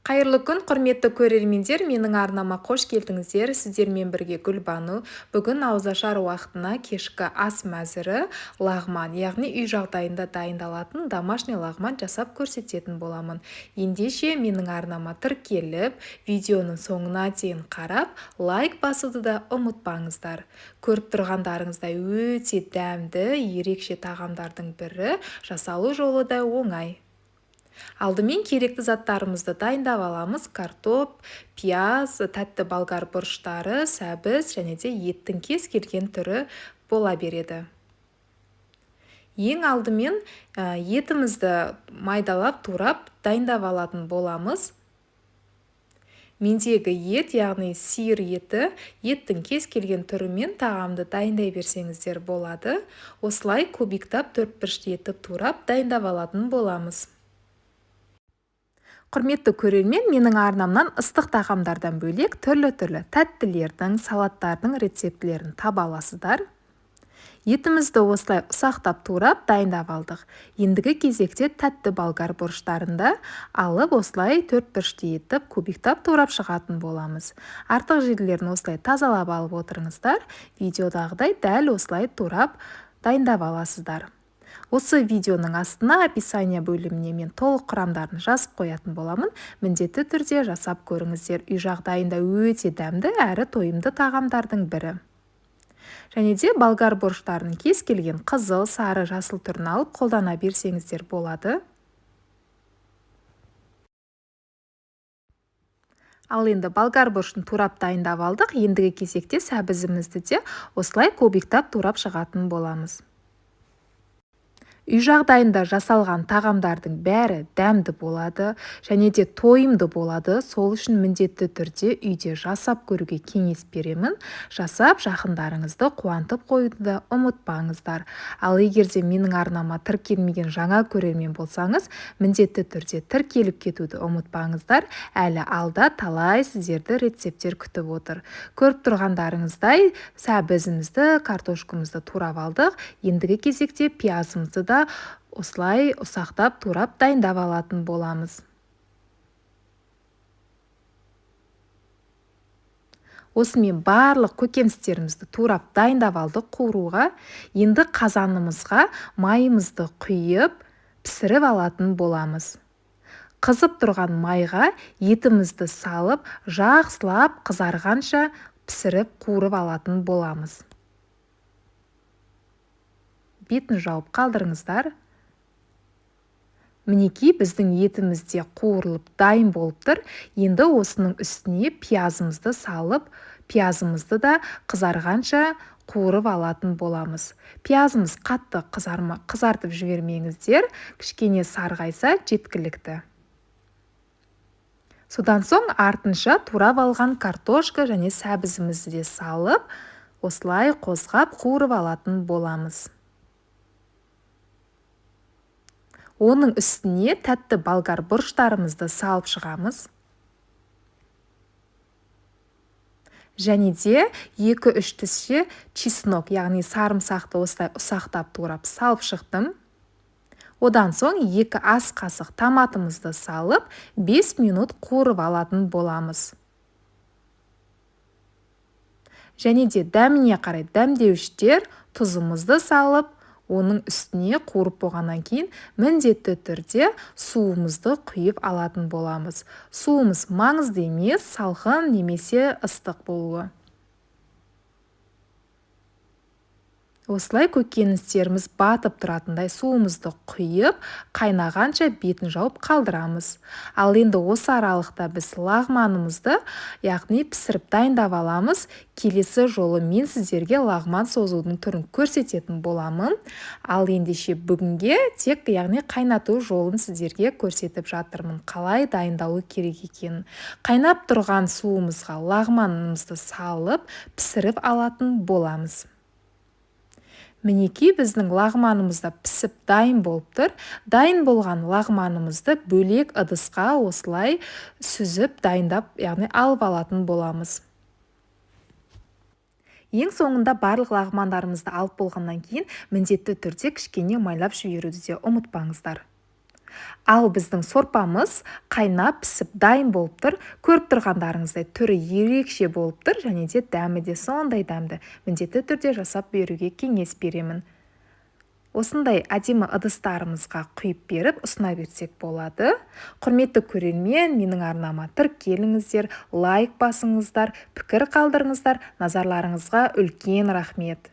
Қайырлы күн, құрметті көрермендер, менің арнама қош келдіңіздер. Сіздермен бірге Гүлбану. Бүгін ауызашар уақытына кешкі ас мәзірі лағман, яғни үй жағдайында дайындалатын домашний лағман жасап көрсететін боламын. Ендеше менің арнама тіркеліп, видеоның соңына дейін қарап, лайк басуды да ұмытпаңыздар. Көріп тұрғандарыңыздай өте дәмді, ерекше тағамдардың бірі, жасалу жолы да оңай. Алдымен керекті заттарымызды дайындап аламыз: картоп, пияз, тәтті болгар бұрыштары, сәбіз және де еттің кез келген түрі бола береді. Ең алдымен етімізді майдалап, турап дайындап алатын боламыз. Мендегі ет, яғни сиыр еті, еттің кез келген түрімен тағамды дайындай берсеңіздер болады. Осылай кубиктап, төртбұрышты етіп турап дайындап алатын боламыз. Құрметті көрермен, менің арнамнан ыстық тағамдардан бөлек түрлі-түрлі тәттілердің, салаттардың рецептілерін таба аласыздар. Етімізді осылай ұсақтап турап дайындап алдық. Ендігі кезекте тәтті болгар бұрыштарында алып осылай төртбұрышты етіп кубиктап турап шығатын боламыз. Артық жерлерін осылай тазалап алып отырыңыздар. Видеодағыдай дәл осылай турап дайындап аласыздар. Осы видеоның астына описание бөліміне мен толық құрамдарын жазып қоятын боламын. Міндетті түрде жасап көріңіздер. Үй жағдайында өте дәмді әрі тойымды тағамдардың бірі. Және де болгар бұрыштарының кез келген қызыл, сары, жасыл түрін алып қолдана берсеңіздер болады. Ал енді болгар бұрышын турап дайындап алдық. Ендігі кезекте сәбізімізді де осылай кубиктап турап шығатын боламыз. Үй жағдайында жасалған тағамдардың бәрі дәмді болады және де тойымды болады. Сол үшін міндетті түрде үйде жасап көруге кеңес беремін. Жасап жақындарыңызды қуантып қоюды да ұмытпаңыздар. Ал егер де менің арнама тіркелмеген жаңа көрермен болсаңыз, міндетті түрде тіркеліп кетуді ұмытпаңыздар. Әлі алда талай сіздерді рецепттер күтіп отыр. Көріп тұрғандарыңыздай сәбізімізді, картошкамызды турап алдық. Ендігі кезекте пиязымызды да осылай ұсақтап турап дайындап алатын боламыз. Осымен барлық көкөністерімізді турап дайындап алдық қуыруға. Енді қазанымызға майымызды құйып, пісіріп алатын боламыз. Қызып тұрған майға етімізді салып, жақсылап қызарғанша пісіріп қуырып алатын боламыз. Бетін жауып қалдырыңыздар. Мінекей біздің етімізде қуырылып дайын болып тұр. Енді осының үстіне пиязымызды салып, пиязымызды да қызарғанша қуырып алатын боламыз. Пиязымыз қатты қызартып жібермеңіздер, кішкене сарғайса жеткілікті. Содан соң артынша турап алған картошка және сәбізімізді де салып, осылай қозғап қуырып алатын боламыз. Оның үстіне тәтті болгар бұрыштарымызды салып шығамыз. Және де 2-3 тісше чеснок, яғни сарымсақты осылай ұсақтап турап салып шықтым. Одан соң 2 ас қасық томатымызды салып, 5 минут қуырып алатын боламыз. Және де дәміне қарай дәмдеуіштер тұзымызды салып, оның үстіне қуырып болғаннан кейін міндетті түрде суымызды құйып алатын боламыз. Суымыз маңызды емес, салқын немесе ыстық болуы. Осылай көкөністеріміз батып тұратындай суымызды құйып, қайнағанша бетін жауып қалдырамыз. Ал енді осы аралықта біз лағманымызды, яғни пісіріп дайындап аламыз. Келесі жолы мен сіздерге лағман созудың түрін көрсететін боламын. Ал ендеше бүгінге тек яғни қайнату жолын сіздерге көрсетіп жатырмын, қалай дайындалу керек екенін. Қайнап тұрған суымызға лағманымызды салып, пісіріп алатын боламыз. Мінекей біздің лағманымызда пісіп дайын болып тұр. Дайын болған лағманымызды бөлек ыдысқа осылай сүзіп дайындап, яғни алып алатын боламыз. Ең соңында барлық лағмандарымызды алып болғаннан кейін міндетті түрде кішкене майлап жіберуді де ұмытпаңыздар. Ал біздің сорпамыз қайнап пісіп дайын болып тұр. Көріп тұрғандарыңыздай түрі ерекше болып тұр, және де дәмі де сондай дәмді. Міндетті түрде жасап беруге кеңес беремін. Осындай әдемі ыдыстарымызға құйып беріп ұсына берсек болады. Құрметті көрермен, менің арнама тіркеліңіздер, лайк басыңыздар, пікір қалдырыңыздар. Назарларыңызға үлкен рахмет.